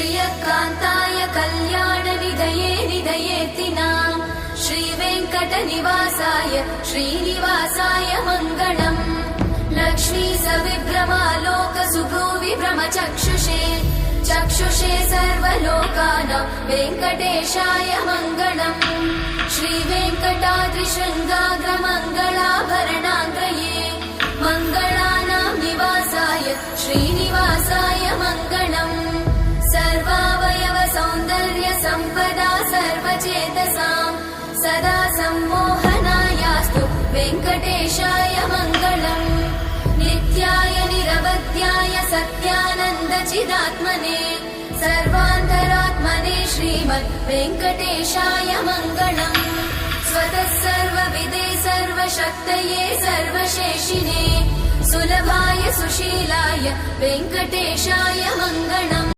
श्रियकान्ताय कल्याणनिधये निधयेतिनाम् श्रीवेङ्कटनिवासाय श्रीनिवासाय मङ्गलम् लक्ष्मी सविभ्रमालोकसुभ्रूविभ्रमचक्षुषे चक्षुषे सर्वलोकानां वेङ्कटेशाय मङ्गलम् श्रीवेङ्कटाद्रिशृङ्गाग्रमङ्गलाभरणाङ्गये मङ्गलानां निवासाय श्रीनिवासाय मङ्गलम् सर्वावयव सौन्दर्य सम्पदा सर्वचेतसां सदा सम्मोहनायास्तु वेङ्कटेशाय मङ्गलम् नित्याय निरवध्याय सत्यानन्दचिदात्मने सर्वान्तरात्मने श्रीमद् वेङ्कटेशाय मङ्गलम् स्वतः सर्वविदे सर्वशक्तये सर्वशेषिने सुलभाय सुशीलाय वेङ्कटेशाय मङ्गलम्।